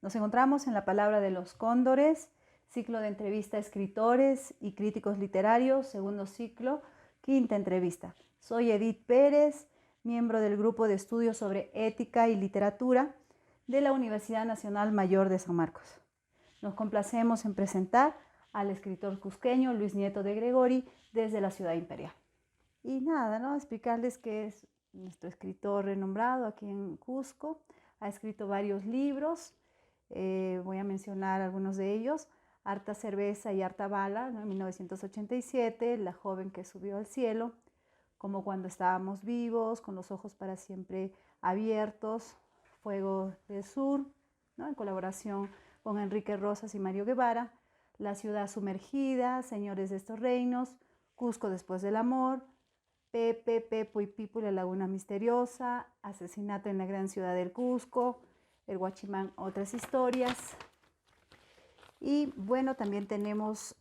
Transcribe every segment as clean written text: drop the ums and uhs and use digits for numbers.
Nos encontramos en La Palabra de los Cóndores, ciclo de entrevista a escritores y críticos literarios, segundo ciclo, quinta entrevista. Soy Edith Pérez, miembro del grupo de estudios sobre ética y literatura de la Universidad Nacional Mayor de San Marcos. Nos complacemos en presentar al escritor cusqueño Luis Nieto de Gregori desde la Ciudad Imperial. Y nada, ¿no? Explicarles que es nuestro escritor renombrado aquí en Cusco. Ha escrito varios libros, voy a mencionar algunos de ellos: Harta cerveza y harta bala, ¿no? En 1987, La joven que subió al cielo, Como cuando estábamos vivos, Con los ojos para siempre abiertos, Fuego del sur, ¿no? En colaboración con Enrique Rosas y Mario Guevara, La ciudad sumergida, Señores de estos reinos, Cusco después del amor, Pepe, Pepo y Pipo y la laguna misteriosa, Asesinato en la gran ciudad del Cusco, El Guachimán, otras historias. Y bueno, también tenemos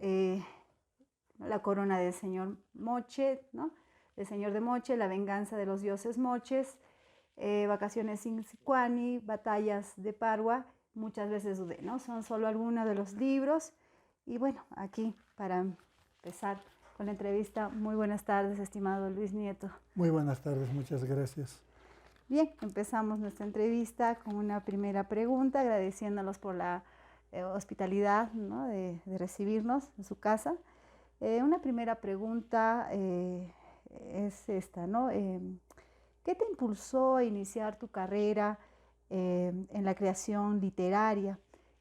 La corona del señor Moche, ¿no? El señor de Moche, La venganza de los dioses Moches, Vacaciones sin Sicuani, Batallas de Parua, Muchas veces dudé, ¿no? Son solo algunos de los libros. Y bueno, aquí para empezar con la entrevista. Muy buenas tardes, estimado Luis Nieto. Muy buenas tardes, muchas gracias. Bien, empezamos nuestra entrevista con una primera pregunta, agradeciéndolos por la hospitalidad, ¿no? de recibirnos en su casa. Una primera pregunta es esta, ¿no? ¿Qué te impulsó a iniciar tu carrera en la creación literaria?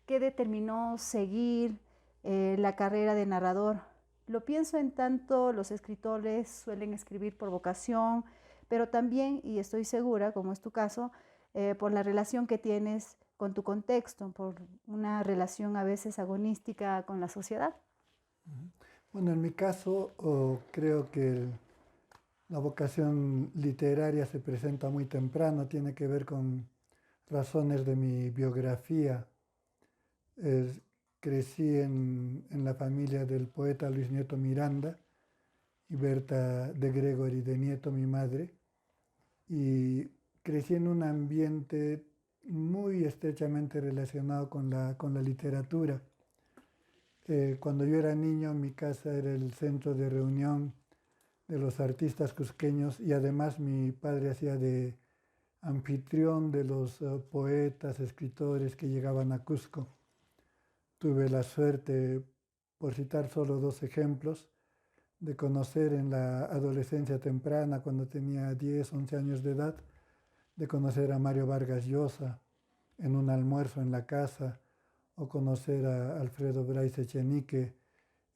¿Qué determinó seguir la carrera de narrador? Lo pienso en tanto los escritores suelen escribir por vocación, pero también, y estoy segura, como es tu caso, por la relación que tienes con tu contexto, por una relación a veces agonística con la sociedad. Bueno, en mi caso, creo que la vocación literaria se presenta muy temprano, tiene que ver con razones de mi biografía. Eh, Crecí en la familia del poeta Luis Nieto Miranda y Berta de Gregori de Nieto, mi madre, y crecí en un ambiente muy estrechamente relacionado con la literatura. Cuando yo era niño, mi casa era el centro de reunión de los artistas cusqueños y además mi padre hacía de anfitrión de los poetas, escritores que llegaban a Cusco. Tuve la suerte, por citar solo dos ejemplos, de conocer en la adolescencia temprana, cuando tenía 10, 11 años de edad, de conocer a Mario Vargas Llosa en un almuerzo en la casa, o conocer a Alfredo Bryce Echenique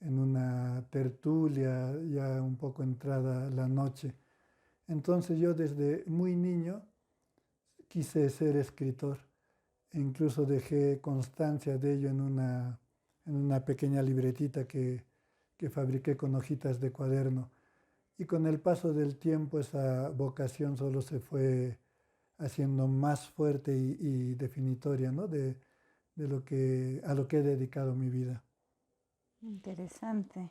en una tertulia ya un poco entrada la noche. Entonces yo desde muy niño quise ser escritor e incluso dejé constancia de ello en una pequeña libretita que fabriqué con hojitas de cuaderno. Y con el paso del tiempo esa vocación solo se fue haciendo más fuerte y definitoria, ¿no? A lo que he dedicado mi vida. Interesante.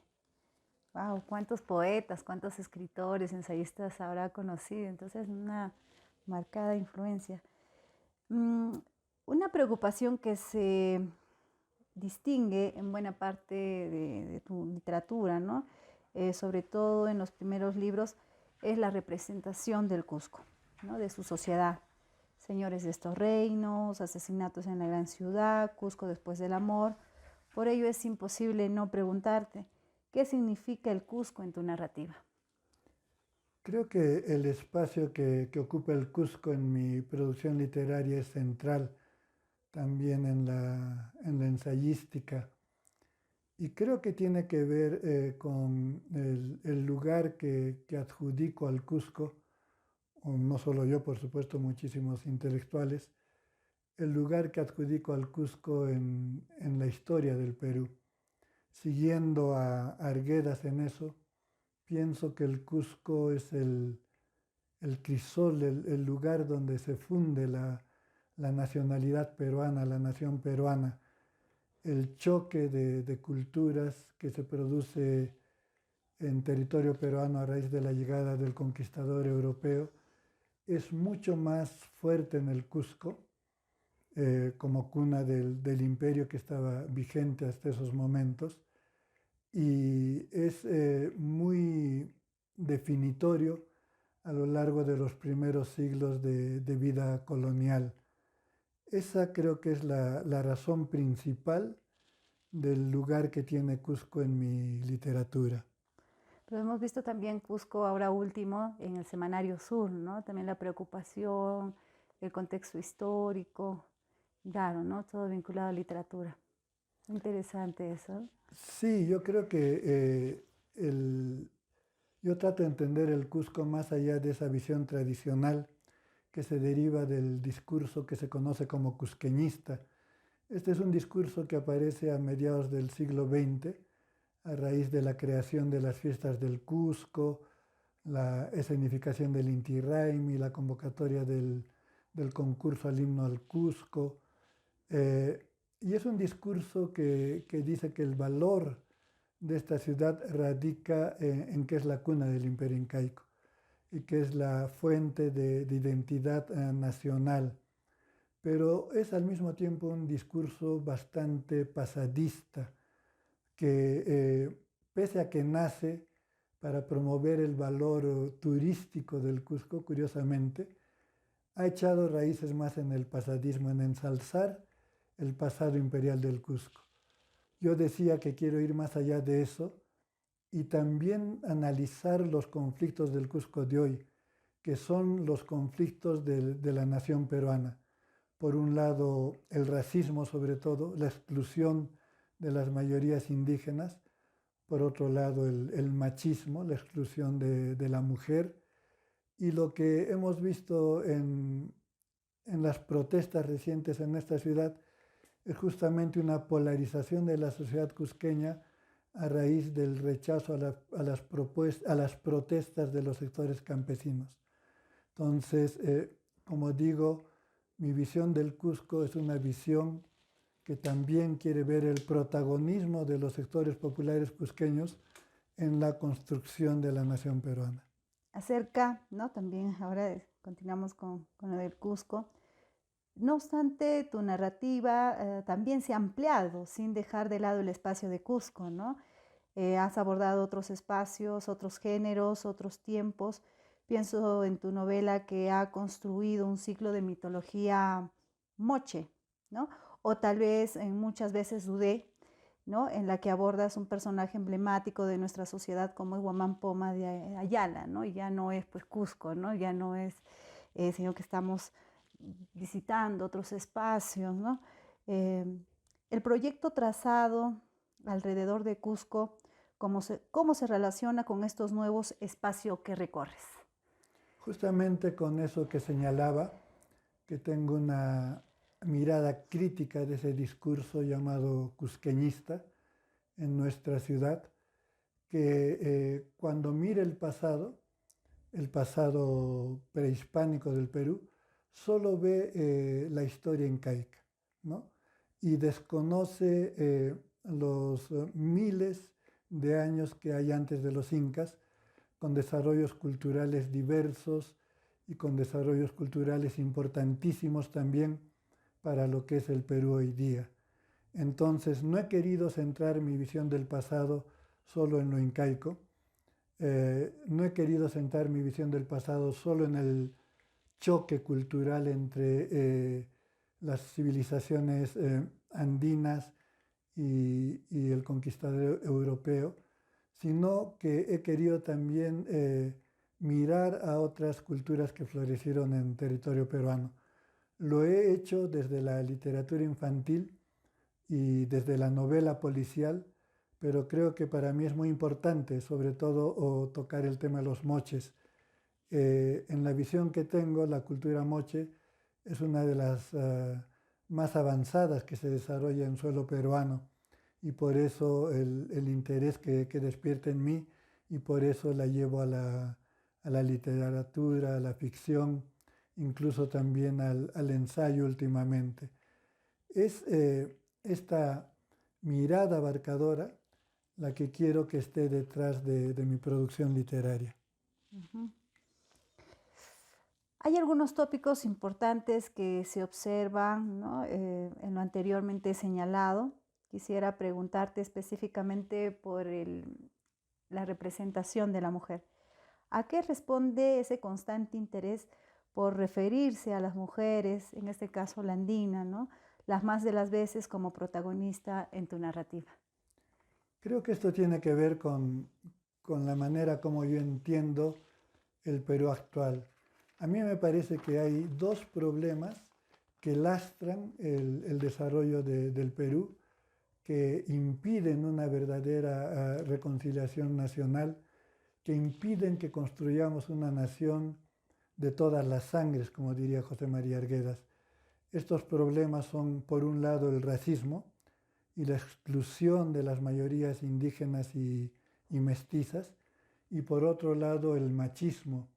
Wow, cuántos poetas, cuántos escritores, ensayistas habrá conocido. Entonces, una marcada influencia. Mm, una preocupación que se distingue en buena parte de tu literatura, ¿no? Sobre todo en los primeros libros, es la representación del Cusco, ¿no? De su sociedad. Señores de estos reinos, asesinatos en la gran ciudad, Cusco después del amor. Por ello es imposible no preguntarte, ¿qué significa el Cusco en tu narrativa? Creo que el espacio que ocupa el Cusco en mi producción literaria es central, también en la ensayística. Y creo que tiene que ver con el lugar que adjudico al Cusco, o no solo yo, por supuesto, muchísimos intelectuales, el lugar que adjudico al Cusco en la historia del Perú. Siguiendo a Arguedas en eso, pienso que el Cusco es el crisol, el lugar donde se funde la nacionalidad peruana, la nación peruana, el choque de culturas que se produce en territorio peruano a raíz de la llegada del conquistador europeo es mucho más fuerte en el Cusco. como cuna del imperio que estaba vigente hasta esos momentos. Y es muy definitorio a lo largo de los primeros siglos de vida colonial. Esa creo que es la razón principal del lugar que tiene Cusco en mi literatura. Pero hemos visto también Cusco ahora último en el Semanario Sur, ¿no? También la preocupación, el contexto histórico, claro, ¿no? Todo vinculado a literatura. Interesante eso. Sí, yo creo que yo trato de entender el Cusco más allá de esa visión tradicional que se deriva del discurso que se conoce como cusqueñista. Este es un discurso que aparece a mediados del siglo XX a raíz de la creación de las fiestas del Cusco, la escenificación del Inti Raymi, la convocatoria del concurso al himno al Cusco. Y es un discurso que dice que el valor de esta ciudad radica en que es la cuna del imperio incaico y que es la fuente de identidad nacional. Pero es al mismo tiempo un discurso bastante pasadista que pese a que nace para promover el valor turístico del Cusco, curiosamente, ha echado raíces más en el pasadismo, en ensalzar el pasado imperial del Cusco. Yo decía que quiero ir más allá de eso y también analizar los conflictos del Cusco de hoy, que son los conflictos de la nación peruana. Por un lado, el racismo sobre todo, la exclusión de las mayorías indígenas. Por otro lado, el machismo, la exclusión de la mujer. Y lo que hemos visto en las protestas recientes en esta ciudad es justamente una polarización de la sociedad cusqueña a raíz del rechazo a las protestas de los sectores campesinos. Entonces, como digo, mi visión del Cusco es una visión que también quiere ver el protagonismo de los sectores populares cusqueños en la construcción de la nación peruana. Acerca, ¿no? También ahora continuamos con lo del Cusco. No obstante, tu narrativa también se ha ampliado sin dejar de lado el espacio de Cusco, ¿no? Has abordado otros espacios, otros géneros, otros tiempos. Pienso en tu novela que ha construido un ciclo de mitología moche, ¿no? O tal vez muchas veces dudé, ¿no? En la que abordas un personaje emblemático de nuestra sociedad como es Huamán Poma de Ayala, ¿no? Y ya no es pues Cusco, ¿no? Ya no es, sino que estamos visitando otros espacios, ¿no? Eh, el proyecto trazado alrededor de Cusco, cómo se relaciona con estos nuevos espacios que recorres. Justamente con eso que señalaba, que tengo una mirada crítica de ese discurso llamado cusqueñista en nuestra ciudad, que cuando mire el pasado prehispánico del Perú, solo ve la historia incaica, ¿no? Y desconoce los miles de años que hay antes de los incas, con desarrollos culturales diversos y con desarrollos culturales importantísimos también para lo que es el Perú hoy día. Entonces, no he querido centrar mi visión del pasado solo en lo incaico, no he querido centrar mi visión del pasado solo en el choque cultural entre las civilizaciones andinas y el conquistador europeo, sino que he querido también mirar a otras culturas que florecieron en territorio peruano. Lo he hecho desde la literatura infantil y desde la novela policial, pero creo que para mí es muy importante, sobre todo, tocar el tema de los moches. En la visión que tengo, la cultura moche es una de las más avanzadas que se desarrolla en suelo peruano y por eso el interés que despierta en mí y por eso la llevo a la literatura, a la ficción, incluso también al ensayo últimamente. Es esta mirada abarcadora la que quiero que esté detrás de mi producción literaria. Uh -huh. Hay algunos tópicos importantes que se observan, ¿no? En lo anteriormente señalado. Quisiera preguntarte específicamente por la representación de la mujer. ¿A qué responde ese constante interés por referirse a las mujeres, en este caso la andina, ¿no? Las más de las veces como protagonista en tu narrativa? Creo que esto tiene que ver con la manera como yo entiendo el Perú actual. A mí me parece que hay dos problemas que lastran el desarrollo del Perú, que impiden una verdadera reconciliación nacional, que impiden que construyamos una nación de todas las sangres, como diría José María Arguedas. Estos problemas son, por un lado, el racismo y la exclusión de las mayorías indígenas y mestizas, y por otro lado, el machismo,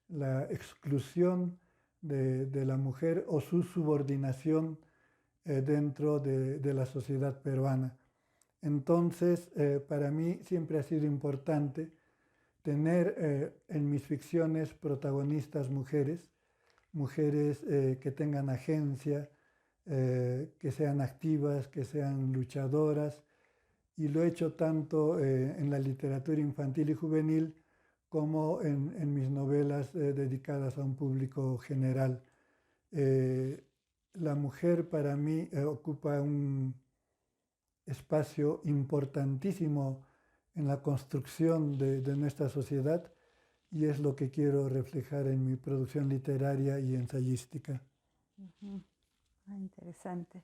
la exclusión de la mujer o su subordinación dentro de la sociedad peruana. Entonces, para mí siempre ha sido importante tener en mis ficciones protagonistas mujeres, mujeres que tengan agencia, que sean activas, que sean luchadoras, y lo he hecho tanto en la literatura infantil y juvenil como en mis novelas dedicadas a un público general. La mujer para mí ocupa un espacio importantísimo en la construcción de nuestra sociedad y es lo que quiero reflejar en mi producción literaria y ensayística. Ujú. Ah, interesante.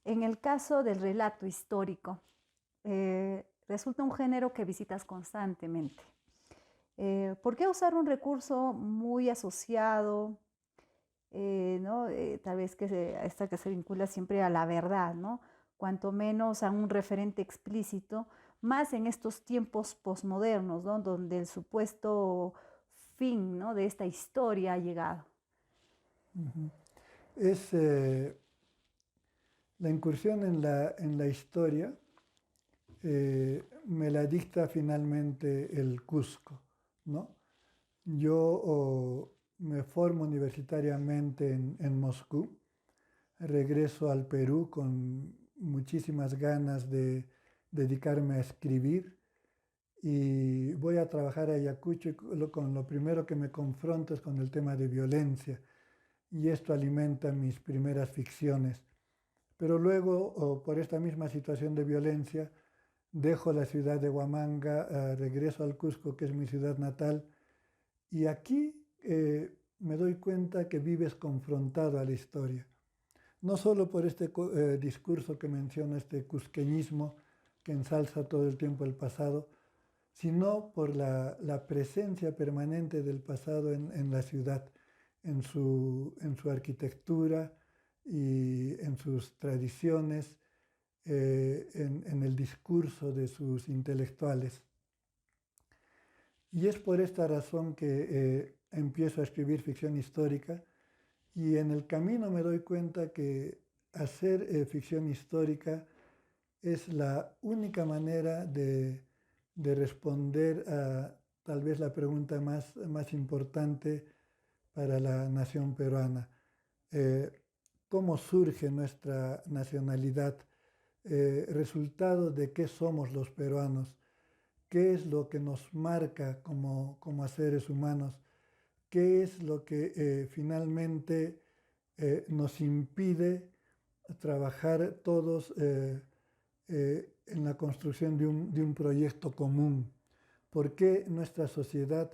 En el caso del relato histórico, resulta un género que visitas constantemente. ¿Por qué usar un recurso muy asociado, ¿no? Tal vez esta que se vincula siempre a la verdad, ¿no? Cuanto menos a un referente explícito, más en estos tiempos posmodernos, ¿no? Donde el supuesto fin, ¿no? de esta historia ha llegado. Uh-huh. Es la incursión en la historia me la dicta finalmente el Cusco, ¿no? Yo me formo universitariamente en Moscú, regreso al Perú con muchísimas ganas de dedicarme a escribir y voy a trabajar a Ayacucho y con lo primero que me confronto es con el tema de violencia y esto alimenta mis primeras ficciones. Pero luego, por esta misma situación de violencia, dejo la ciudad de Huamanga, regreso al Cusco, que es mi ciudad natal, y aquí me doy cuenta que vives confrontado a la historia. No solo por este discurso que menciona, este cusqueñismo que ensalza todo el tiempo el pasado, sino por la presencia permanente del pasado en la ciudad, en su arquitectura y en sus tradiciones, en el discurso de sus intelectuales. Y es por esta razón que empiezo a escribir ficción histórica y en el camino me doy cuenta que hacer ficción histórica es la única manera de responder a tal vez la pregunta más importante para la nación peruana. Eh, ¿Cómo surge nuestra nacionalidad? Resultado de qué somos los peruanos, qué es lo que nos marca como seres humanos, qué es lo que finalmente nos impide trabajar todos en la construcción de un proyecto común. ¿Por qué nuestra sociedad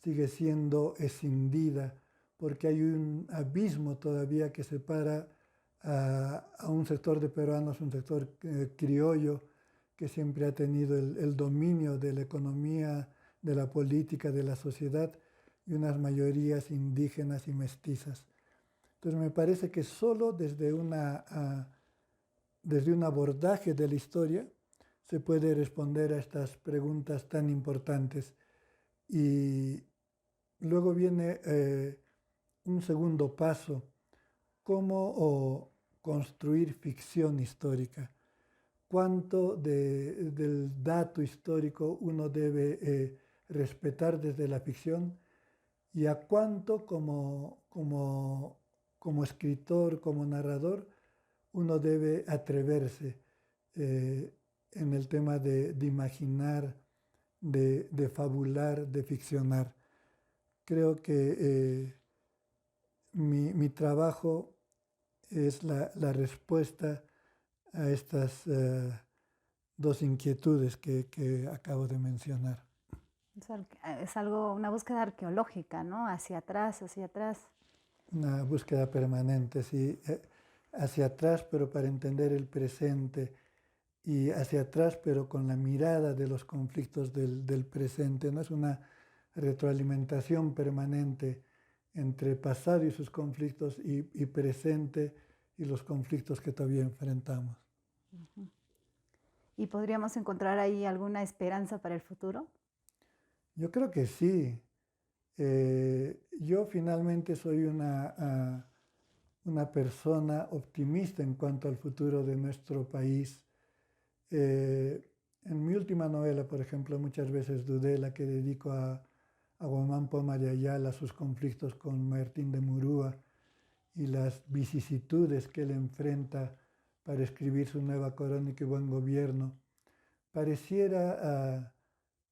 sigue siendo escindida? Porque hay un abismo todavía que separa a un sector de peruanos, un sector criollo, que siempre ha tenido el dominio de la economía, de la política, de la sociedad, y unas mayorías indígenas y mestizas. Entonces me parece que solo desde un abordaje de la historia se puede responder a estas preguntas tan importantes. Y luego viene un segundo paso, cómo construir ficción histórica. Cuánto del dato histórico uno debe respetar desde la ficción y a cuánto como escritor, como narrador, uno debe atreverse eh, en el tema de imaginar, de fabular, de ficcionar. Creo que mi trabajo es la respuesta a estas dos inquietudes que acabo de mencionar. Es algo, una búsqueda arqueológica, ¿no? Hacia atrás, hacia atrás. Una búsqueda permanente, sí, hacia atrás, pero para entender el presente, y hacia atrás, pero con la mirada de los conflictos del presente. No es una retroalimentación permanente entre pasado y sus conflictos y presente y los conflictos que todavía enfrentamos. ¿Y podríamos encontrar ahí alguna esperanza para el futuro? Yo creo que sí. Yo finalmente soy una persona optimista en cuanto al futuro de nuestro país. En mi última novela, por ejemplo, muchas veces dudé, la que dedico a Guamán Poma de Ayala, sus conflictos con Martín de Murúa y las vicisitudes que él enfrenta para escribir su nueva crónica y buen gobierno. Pareciera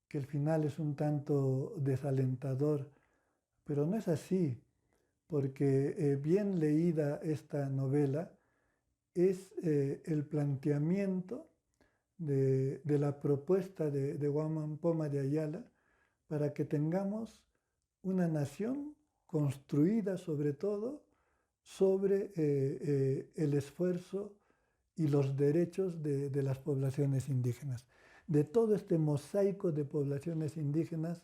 que el final es un tanto desalentador, pero no es así, porque bien leída esta novela es el planteamiento de la propuesta de Guamán Poma de Ayala para que tengamos una nación construida sobre todo sobre el esfuerzo y los derechos de las poblaciones indígenas, de todo este mosaico de poblaciones indígenas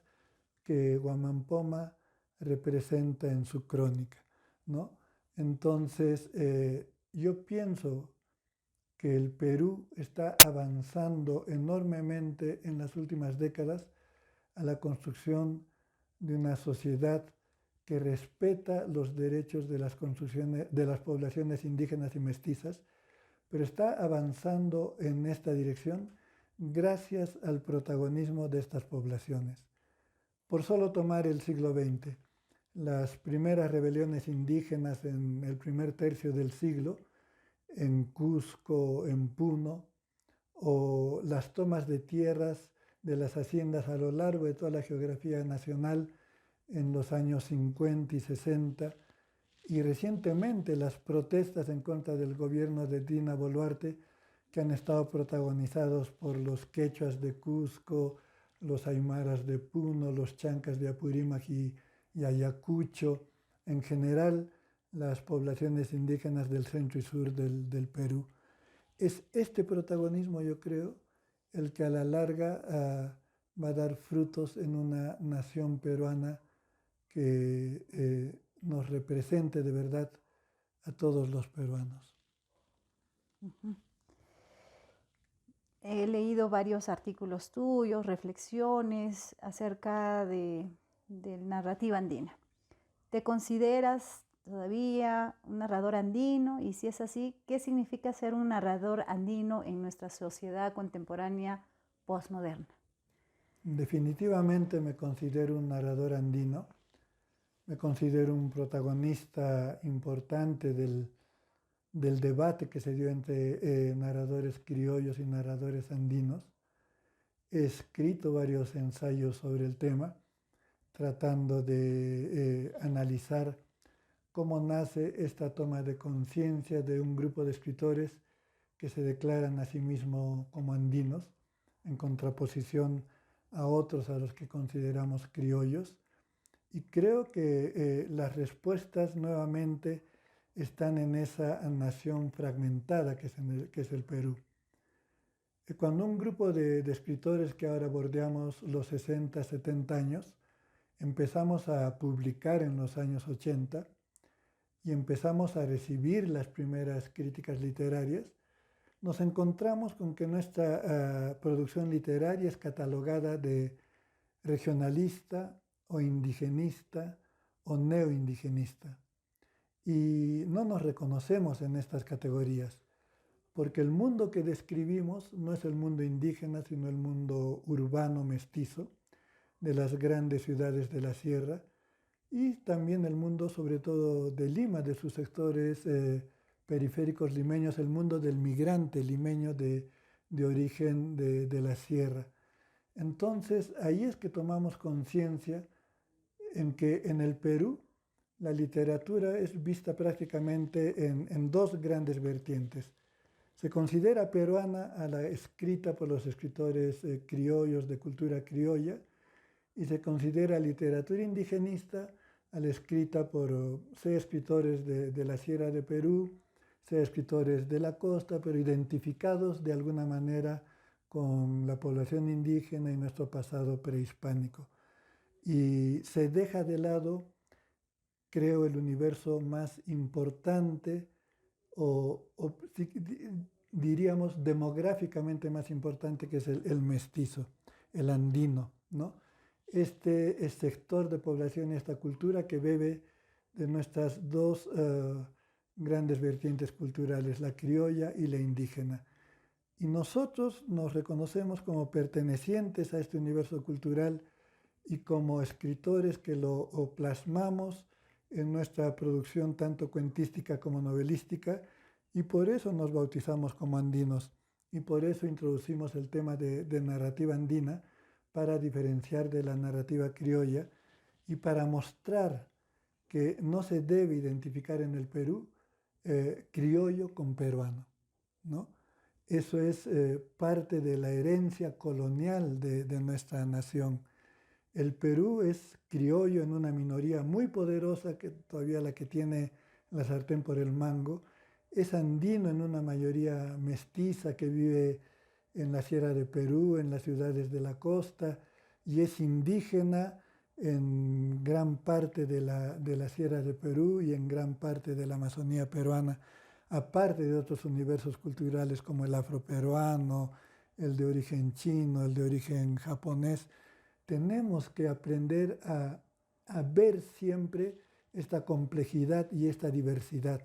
que Guamán Poma representa en su crónica, ¿no? Entonces, yo pienso que el Perú está avanzando enormemente en las últimas décadas a la construcción de una sociedad que respeta los derechos de de las poblaciones indígenas y mestizas, pero está avanzando en esta dirección gracias al protagonismo de estas poblaciones. Por solo tomar el siglo XX, las primeras rebeliones indígenas en el primer tercio del siglo, en Cusco, en Puno, o las tomas de tierras de las haciendas a lo largo de toda la geografía nacional en los años 50 y 60, y recientemente las protestas en contra del gobierno de Dina Boluarte, que han estado protagonizados por los quechuas de Cusco, los aymaras de Puno, los chancas de Apurímac y Ayacucho, en general las poblaciones indígenas del centro y sur del Perú. Es este protagonismo, yo creo, el que a la larga va a dar frutos en una nación peruana que nos represente de verdad a todos los peruanos. He leído varios artículos tuyos, reflexiones acerca de narrativa andina. ¿Te consideras todavía un narrador andino? Y si es así, ¿qué significa ser un narrador andino en nuestra sociedad contemporánea postmoderna? Definitivamente me considero un narrador andino, me considero un protagonista importante del debate que se dio entre narradores criollos y narradores andinos. He escrito varios ensayos sobre el tema, tratando de analizar cómo nace esta toma de conciencia de un grupo de escritores que se declaran a sí mismos como andinos, en contraposición a otros a los que consideramos criollos. Y creo que las respuestas nuevamente están en esa nación fragmentada que es el Perú. Cuando un grupo de escritores que ahora bordeamos los 60, 70 años, empezamos a publicar en los años 80 y empezamos a recibir las primeras críticas literarias, nos encontramos con que nuestra producción literaria es catalogada de regionalista o indigenista o neoindigenista. Y no nos reconocemos en estas categorías, porque el mundo que describimos no es el mundo indígena, sino el mundo urbano mestizo de las grandes ciudades de la sierra, y también el mundo sobre todo de Lima, de sus sectores periféricos limeños, el mundo del migrante limeño de origen de la sierra. Entonces ahí es que tomamos conciencia en que en el Perú la literatura es vista prácticamente en dos grandes vertientes. Se considera peruana a la escrita por los escritores criollos de cultura criolla y se considera literatura indigenista a la escrita por sea escritores de la Sierra de Perú, sea escritores de la costa, pero identificados de alguna manera con la población indígena y nuestro pasado prehispánico. Y se deja de lado, creo, el universo más importante o diríamos demográficamente más importante, que es el mestizo, el andino, ¿no? Este sector de población y esta cultura que bebe de nuestras dos grandes vertientes culturales, la criolla y la indígena. Y nosotros nos reconocemos como pertenecientes a este universo cultural y como escritores que lo plasmamos en nuestra producción tanto cuentística como novelística, y por eso nos bautizamos como andinos y por eso introducimos el tema de narrativa andina para diferenciar de la narrativa criolla y para mostrar que no se debe identificar en el Perú criollo con peruano, ¿no? Eso es parte de la herencia colonial de nuestra nación. El Perú es criollo en una minoría muy poderosa, que todavía la que tiene la sartén por el mango. Es andino en una mayoría mestiza que vive en la Sierra de Perú, en las ciudades de la costa, y es indígena en gran parte de la Sierra de Perú y en gran parte de la Amazonía peruana, aparte de otros universos culturales como el afroperuano, el de origen chino, el de origen japonés. Tenemos que aprender a ver siempre esta complejidad y esta diversidad,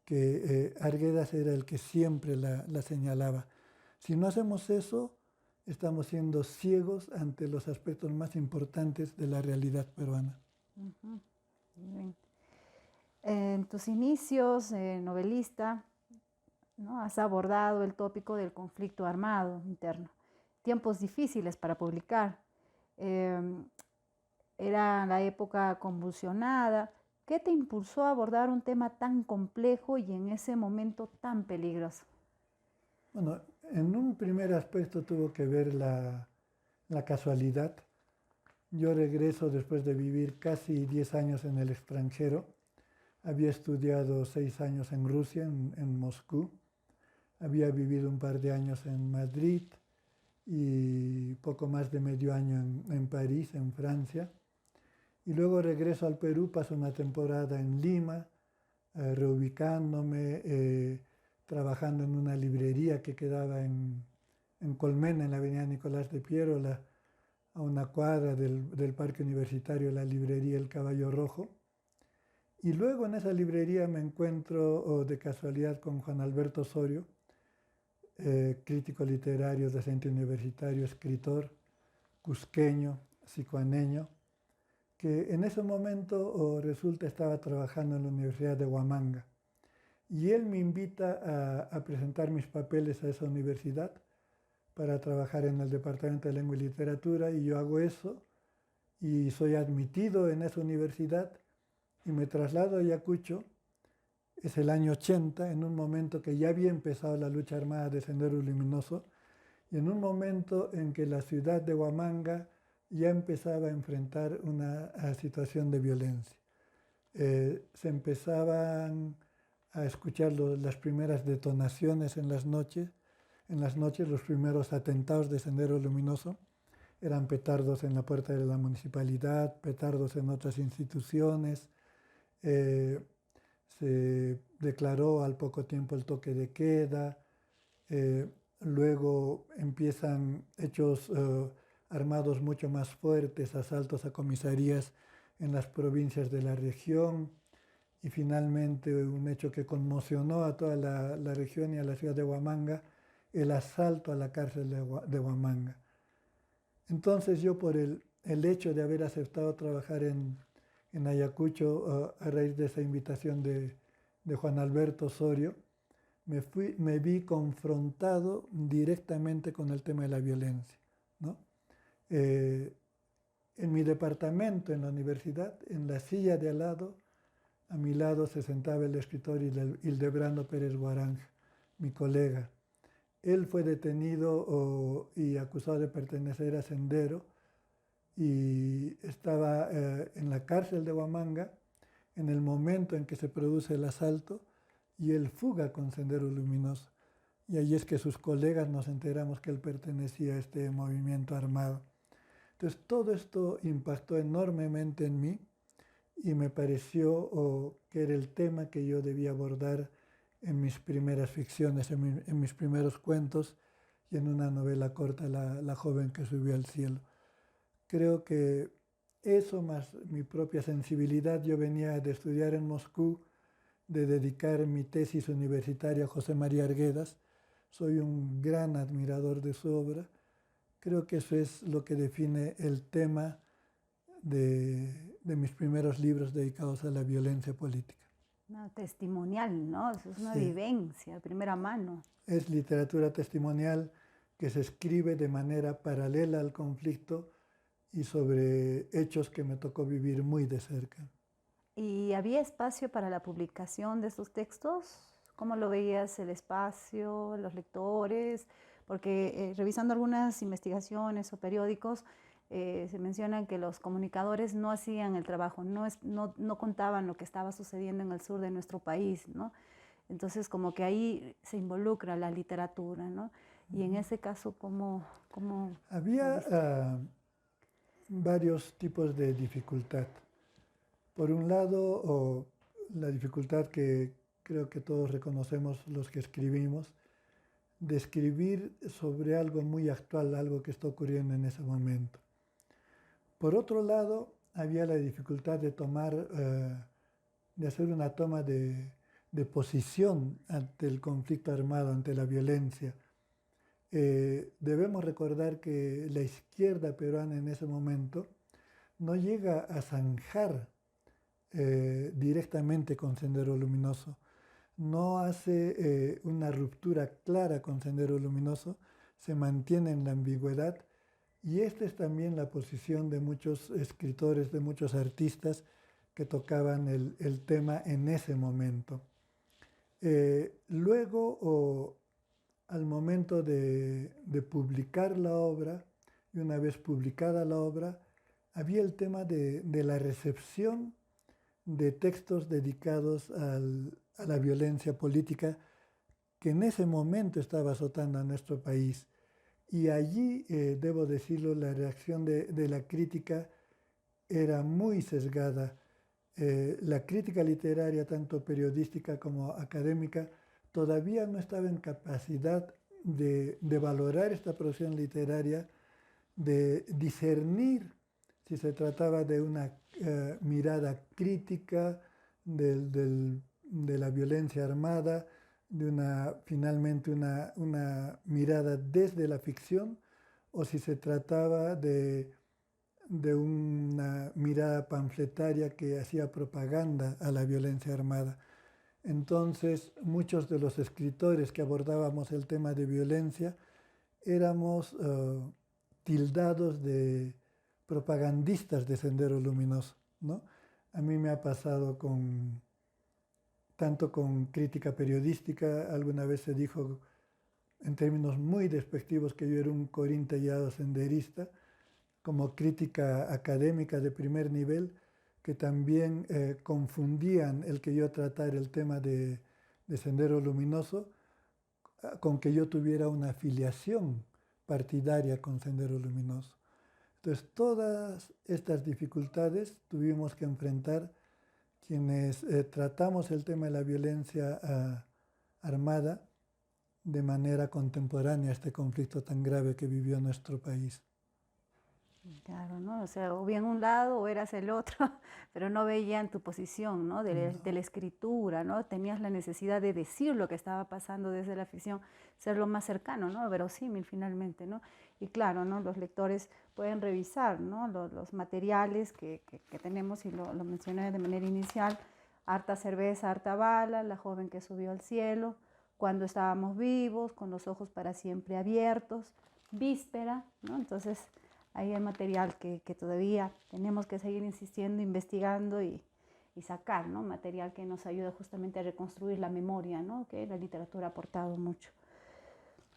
que Arguedas era el que siempre la señalaba. Si no hacemos eso, estamos siendo ciegos ante los aspectos más importantes de la realidad peruana. Ujú. Bien. En tus inicios, novelista, ¿no? Has abordado el tópico del conflicto armado interno, tiempos difíciles para publicar. Era la época convulsionada. ¿Qué te impulsó a abordar un tema tan complejo y en ese momento tan peligroso? Bueno, en un primer aspecto tuvo que ver la casualidad. Yo regreso después de vivir casi 10 años en el extranjero. Había estudiado 6 años en Rusia, en Moscú. Había vivido un par de años en Madrid y poco más de medio año en París, en Francia. Y luego regreso al Perú, paso una temporada en Lima, reubicándome, trabajando en una librería que quedaba en Colmena, en la avenida Nicolás de Piérola, a una cuadra del Parque Universitario, la librería El Caballo Rojo. Y luego en esa librería me encuentro de casualidad con Juan Alberto Osorio, crítico literario, docente universitario, escritor, cusqueño, psicoaneño, que en ese momento resulta estaba trabajando en la Universidad de Huamanga. Y él me invita a presentar mis papeles a esa universidad para trabajar en el Departamento de Lengua y Literatura, y yo hago eso y soy admitido en esa universidad y me traslado a Ayacucho. Es el año 80, en un momento que ya había empezado la lucha armada de Sendero Luminoso y en un momento en que la ciudad de Huamanga ya empezaba a enfrentar una situación de violencia. Se empezaban a escuchar las primeras detonaciones en las noches, los primeros atentados de Sendero Luminoso. Eran petardos en la puerta de la municipalidad, petardos en otras instituciones. Se declaró al poco tiempo el toque de queda. Luego empiezan hechos armados mucho más fuertes, asaltos a comisarías en las provincias de la región, y finalmente un hecho que conmocionó a toda la región y a la ciudad de Huamanga, el asalto a la cárcel de Huamanga. Entonces yo, por el hecho de haber aceptado trabajar en en Ayacucho, a raíz de esa invitación de Juan Alberto Osorio, me vi confrontado directamente con el tema de la violencia, ¿no? En mi departamento, en la universidad, en la silla de al lado, a mi lado se sentaba el escritor Hildebrando Pérez Guaranja, mi colega. Él fue detenido y acusado de pertenecer a Sendero y estaba en la cárcel de Huamanga en el momento en que se produce el asalto y él fuga con Sendero Luminoso. Y ahí es que sus colegas nos enteramos que él pertenecía a este movimiento armado. Entonces todo esto impactó enormemente en mí y me pareció que era el tema que yo debía abordar en mis primeras ficciones, en mis primeros cuentos y en una novela corta, La joven que subió al cielo. Creo que eso más mi propia sensibilidad, yo venía de estudiar en Moscú, de dedicar mi tesis universitaria a José María Arguedas, soy un gran admirador de su obra, creo que eso es lo que define el tema de mis primeros libros dedicados a la violencia política. No, testimonial, ¿no? Eso es una Sí. vivencia de primera mano. Es literatura testimonial que se escribe de manera paralela al conflicto y sobre hechos que me tocó vivir muy de cerca. ¿Y había espacio para la publicación de estos textos? ¿Cómo lo veías el espacio, los lectores? Porque revisando algunas investigaciones o periódicos, se menciona que los comunicadores no hacían el trabajo, no contaban lo que estaba sucediendo en el sur de nuestro país, ¿no? Entonces, como que ahí se involucra la literatura, ¿no? Y en ese caso, ¿cómo Había varios tipos de dificultad. Por un lado, la dificultad que creo que todos reconocemos los que escribimos, de escribir sobre algo muy actual, algo que está ocurriendo en ese momento. Por otro lado, había la dificultad de hacer una toma de posición ante el conflicto armado, ante la violencia. Debemos recordar que la izquierda peruana en ese momento no llega a zanjar directamente con Sendero Luminoso, no hace una ruptura clara con Sendero Luminoso, se mantiene en la ambigüedad y esta es también la posición de muchos escritores, de muchos artistas que tocaban el tema en ese momento. Luego, al momento de publicar la obra, y una vez publicada la obra, había el tema de la recepción de textos dedicados a la violencia política que en ese momento estaba azotando a nuestro país. Y allí, debo decirlo, la reacción de la crítica era muy sesgada. La crítica literaria, tanto periodística como académica, todavía no estaba en capacidad de valorar esta producción literaria, de discernir si se trataba de una mirada crítica de la violencia armada, finalmente una mirada desde la ficción, o si se trataba de una mirada panfletaria que hacía propaganda a la violencia armada. Entonces, muchos de los escritores que abordábamos el tema de violencia éramos tildados de propagandistas de Sendero Luminoso, ¿no? A mí me ha pasado tanto con crítica periodística, alguna vez se dijo en términos muy despectivos que yo era un corintellado senderista, como crítica académica de primer nivel, que también confundían el que yo tratara el tema de Sendero Luminoso con que yo tuviera una afiliación partidaria con Sendero Luminoso. Entonces, todas estas dificultades tuvimos que enfrentar quienes tratamos el tema de la violencia armada de manera contemporánea a este conflicto tan grave que vivió nuestro país. Claro, ¿no? O sea, o bien un lado o eras el otro, pero no veían tu posición, ¿no? De la escritura, ¿no? Tenías la necesidad de decir lo que estaba pasando desde la ficción, ser lo más cercano, ¿no? Verosímil finalmente, ¿no? Y claro, ¿no? Los lectores pueden revisar, ¿no? Los materiales que tenemos, y lo mencioné de manera inicial: Harta cerveza, harta bala, La joven que subió al cielo, Cuando estábamos vivos, Con los ojos para siempre abiertos, Víspera, ¿no? Entonces ahí hay material que todavía tenemos que seguir insistiendo, investigando y sacar, ¿no? Material que nos ayuda justamente a reconstruir la memoria, ¿no? Que la literatura ha aportado mucho.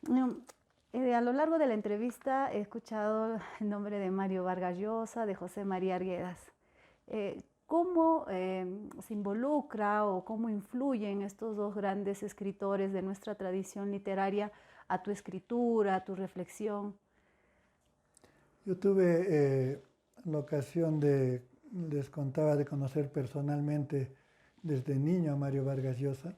A lo largo de la entrevista he escuchado el nombre de Mario Vargas Llosa, de José María Arguedas. ¿Cómo se involucra o cómo influyen estos dos grandes escritores de nuestra tradición literaria a tu escritura, a tu reflexión? Yo tuve la ocasión les contaba, de conocer personalmente desde niño a Mario Vargas Llosa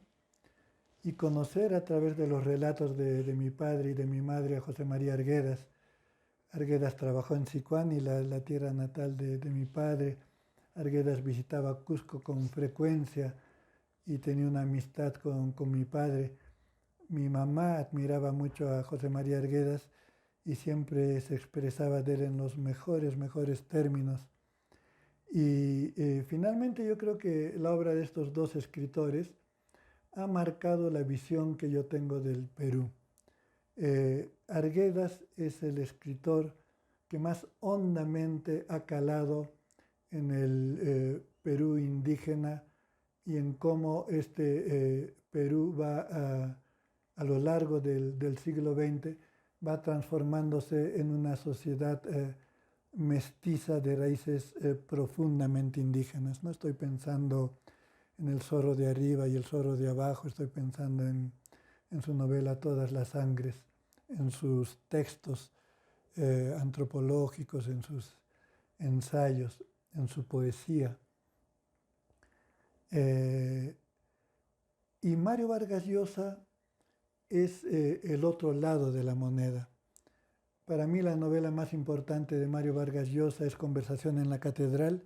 y conocer a través de los relatos de mi padre y de mi madre a José María Arguedas. Arguedas trabajó en Sicuán, y la tierra natal de mi padre. Arguedas visitaba Cusco con frecuencia y tenía una amistad con mi padre. Mi mamá admiraba mucho a José María Arguedas y siempre se expresaba de él en los mejores términos. Y finalmente yo creo que la obra de estos dos escritores ha marcado la visión que yo tengo del Perú. Arguedas es el escritor que más hondamente ha calado en el Perú indígena y en cómo este Perú va a lo largo del siglo XX va transformándose en una sociedad mestiza de raíces profundamente indígenas. No estoy pensando en El zorro de arriba y El zorro de abajo, estoy pensando en su novela Todas las sangres, en sus textos antropológicos, en sus ensayos, en su poesía. Y Mario Vargas Llosa es el otro lado de la moneda. Para mí la novela más importante de Mario Vargas Llosa es Conversación en la Catedral,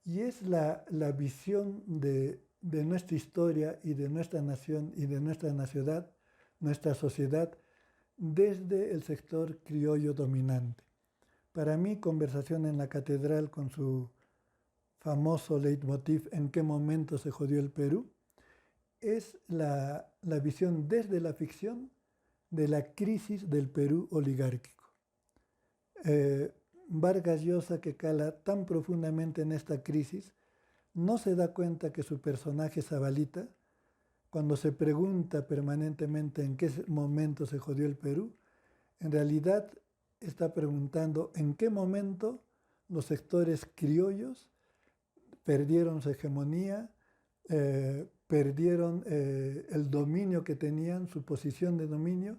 y es la visión de nuestra historia y de nuestra nación y de nuestra sociedad desde el sector criollo dominante. Para mí, Conversación en la Catedral, con su famoso leitmotiv ¿En qué momento se jodió el Perú?, es la visión desde la ficción de la crisis del Perú oligárquico. Vargas Llosa, que cala tan profundamente en esta crisis, no se da cuenta que su personaje Zabalita, cuando se pregunta permanentemente en qué momento se jodió el Perú, en realidad está preguntando en qué momento los sectores criollos perdieron su hegemonía, perdieron el dominio que tenían, su posición de dominio,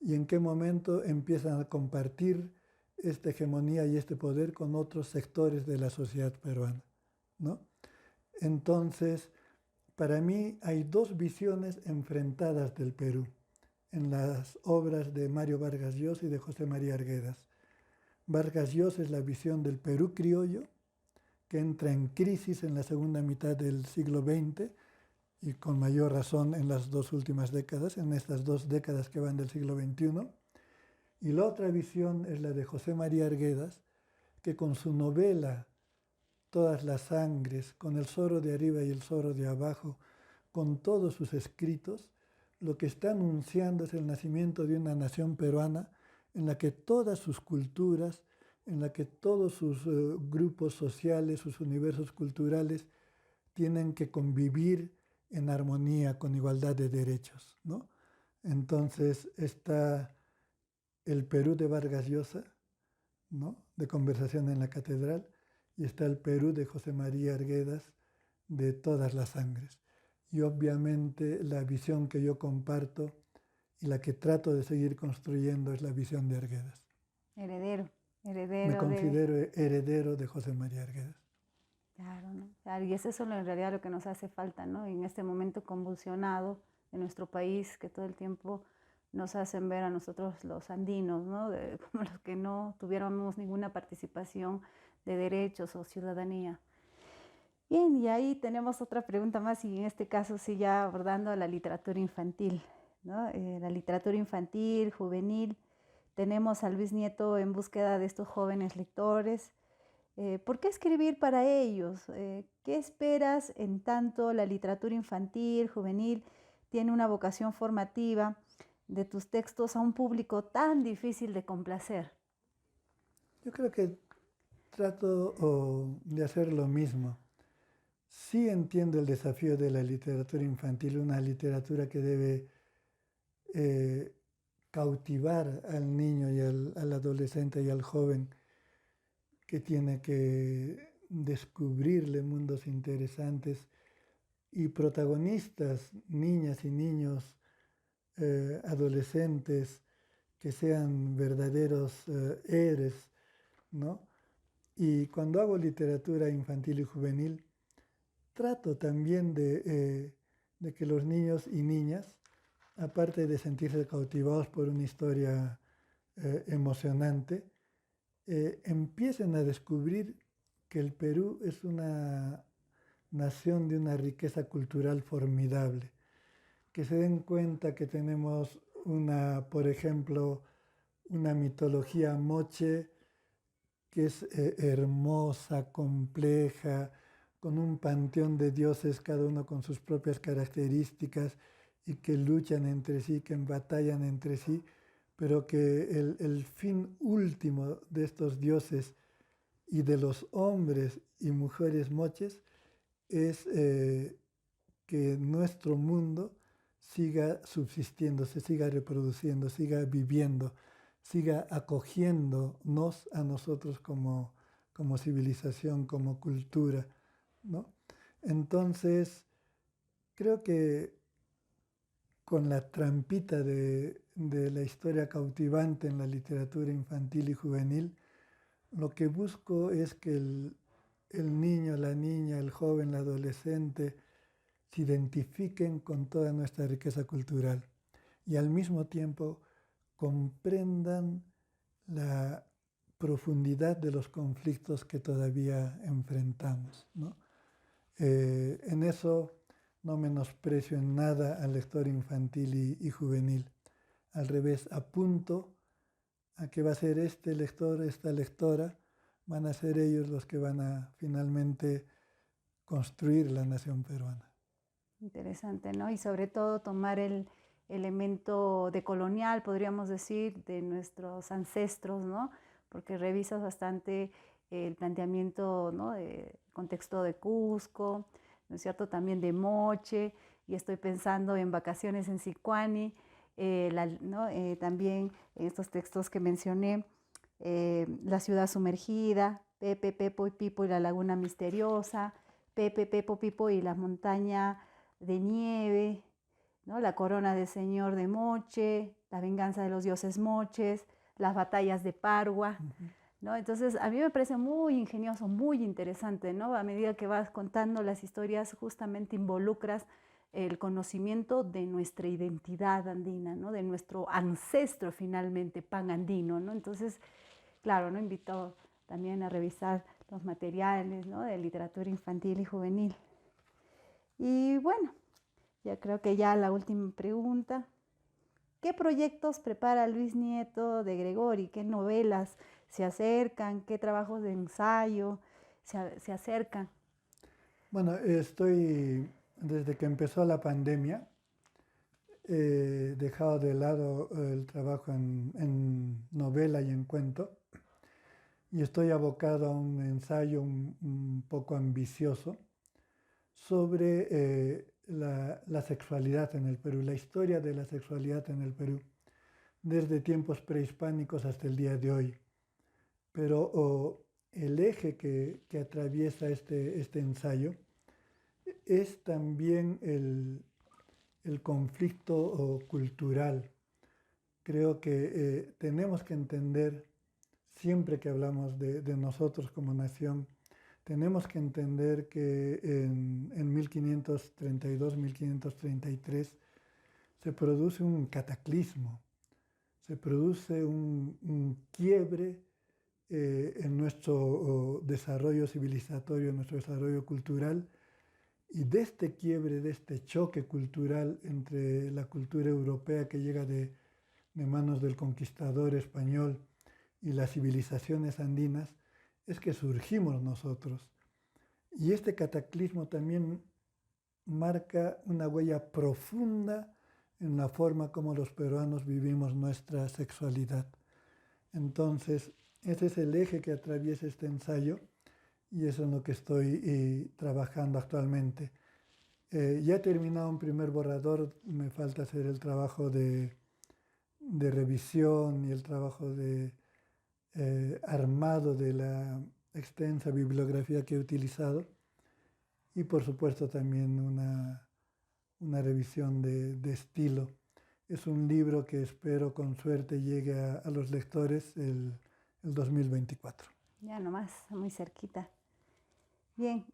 y en qué momento empiezan a compartir esta hegemonía y este poder con otros sectores de la sociedad peruana, ¿no? Entonces, para mí hay dos visiones enfrentadas del Perú en las obras de Mario Vargas Llosa y de José María Arguedas. Vargas Llosa es la visión del Perú criollo, que entra en crisis en la segunda mitad del siglo XX y con mayor razón en las dos últimas décadas, en estas 2 décadas que van del siglo XXI. Y la otra visión es la de José María Arguedas, que con su novela Todas las sangres, con El zorro de arriba y El zorro de abajo, con todos sus escritos, lo que está anunciando es el nacimiento de una nación peruana en la que todas sus culturas, en la que todos sus grupos sociales, sus universos culturales, tienen que convivir en armonía, con igualdad de derechos, ¿no? Entonces está el Perú de Vargas Llosa, ¿no?, de Conversación en la Catedral, y está el Perú de José María Arguedas, de Todas las sangres. Y obviamente la visión que yo comparto y la que trato de seguir construyendo es la visión de Arguedas. Heredero Me considero heredero de José María Arguedas. Claro, ¿no? Claro, y es eso en realidad lo que nos hace falta, ¿no? En este momento convulsionado de nuestro país, que todo el tiempo nos hacen ver a nosotros los andinos, ¿no? Como los que no tuviéramos ninguna participación de derechos o ciudadanía. Bien, y ahí tenemos otra pregunta más, y en este caso sí ya abordando la literatura infantil, ¿no? La literatura infantil, juvenil. tenemos al bisnieto en búsqueda de estos jóvenes lectores. ¿Por qué escribir para ellos? ¿Qué esperas en tanto la literatura infantil, juvenil, tiene una vocación formativa de tus textos a un público tan difícil de complacer? Yo creo que trato de hacer lo mismo. Sí entiendo el desafío de la literatura infantil, una literatura que debe eh, cautivar al niño y al adolescente y al joven, que tiene que descubrirle mundos interesantes y protagonistas, niñas y niños, adolescentes, que sean verdaderos héroes, ¿no? Y cuando hago literatura infantil y juvenil, trato también de que los niños y niñas, aparte de sentirse cautivados por una historia emocionante, empiecen a descubrir que el Perú es una nación de una riqueza cultural formidable, que se den cuenta que tenemos por ejemplo, una mitología moche que es hermosa, compleja, con un panteón de dioses, cada uno con sus propias características y que luchan entre sí, que batallan entre sí, pero que el fin último de estos dioses y de los hombres y mujeres moches es que nuestro mundo siga subsistiendo, se siga reproduciendo, siga viviendo, siga acogiéndonos a nosotros como civilización, como cultura, ¿no? Entonces, creo que con la trampita de la historia cautivante en la literatura infantil y juvenil, lo que busco es que el niño, la niña, el joven, el adolescente se identifiquen con toda nuestra riqueza cultural y al mismo tiempo comprendan la profundidad de los conflictos que todavía enfrentamos, ¿no? En eso no menosprecio en nada al lector infantil y juvenil. Al revés, apunto a que va a ser este lector, esta lectora, van a ser ellos los que van a finalmente construir la nación peruana. Interesante, ¿no? Y sobre todo tomar el elemento decolonial, podríamos decir, de nuestros ancestros, ¿no? Porque revisas bastante el planteamiento, ¿no? De contexto de Cusco, ¿no es cierto? También de Moche, y estoy pensando en Vacaciones en Sicuani, ¿no? También en estos textos que mencioné, La ciudad sumergida, Pepe, Pepo y Pipo y la laguna misteriosa, Pepe, Pepo, Pipo y la montaña de nieve, ¿no? La corona del señor de Moche, la venganza de los dioses moches, las batallas de Parua, ¿no? Entonces a mí me parece muy ingenioso, muy interesante, ¿no? A medida que vas contando las historias, justamente involucras el conocimiento de nuestra identidad andina, ¿no? De nuestro ancestro finalmente pan andino, ¿no? Entonces, claro, ¿no? Invito también a revisar los materiales, ¿no? De literatura infantil y juvenil. Y bueno, ya creo que ya la última pregunta. ¿Qué proyectos prepara Luis Nieto de Gregori? ¿Qué novelas se acercan? ¿Qué trabajos de ensayo se acercan? Bueno, desde que empezó la pandemia, he dejado de lado el trabajo en novela y en cuento y estoy abocado a un ensayo un poco ambicioso sobre la sexualidad en el Perú, la historia de la sexualidad en el Perú, desde tiempos prehispánicos hasta el día de hoy. Pero el eje que atraviesa este ensayo es también el conflicto cultural. Creo que tenemos que entender, siempre que hablamos de nosotros como nación, tenemos que entender que en 1532-1533 se produce un cataclismo, se produce un quiebre en nuestro desarrollo civilizatorio, en nuestro desarrollo cultural, y de este quiebre, de este choque cultural entre la cultura europea que llega de de manos del conquistador español y las civilizaciones andinas, es que surgimos nosotros. Y este cataclismo también marca una huella profunda en la forma como los peruanos vivimos nuestra sexualidad. Entonces, ese es el eje que atraviesa este ensayo y eso es en lo que estoy trabajando actualmente. Ya he terminado un primer borrador, me falta hacer el trabajo de revisión y el trabajo de armado de la extensa bibliografía que he utilizado y por supuesto también una revisión de estilo. Es un libro que espero con suerte llegue a los lectores el 2024. Ya nomás, muy cerquita. Bien,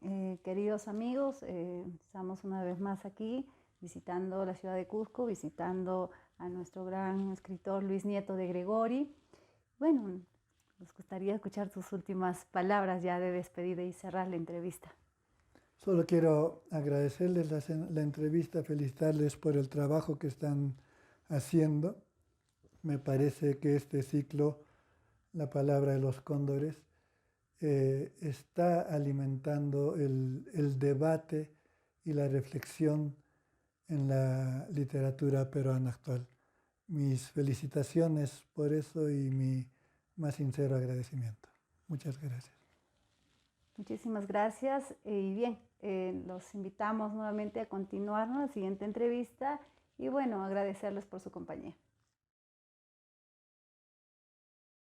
queridos amigos, estamos una vez más aquí visitando la ciudad de Cusco, visitando a nuestro gran escritor Luis Nieto de Gregori. Bueno, nos gustaría escuchar tus últimas palabras ya de despedida y cerrar la entrevista. Solo quiero agradecerles la entrevista, felicitarles por el trabajo que están haciendo. Me parece que este ciclo, La palabra de los cóndores, está alimentando el debate y la reflexión en la literatura peruana actual. Mis felicitaciones por eso y mi más sincero agradecimiento. Muchas gracias. Muchísimas gracias y bien, los invitamos nuevamente a continuar la siguiente entrevista y bueno, agradecerles por su compañía.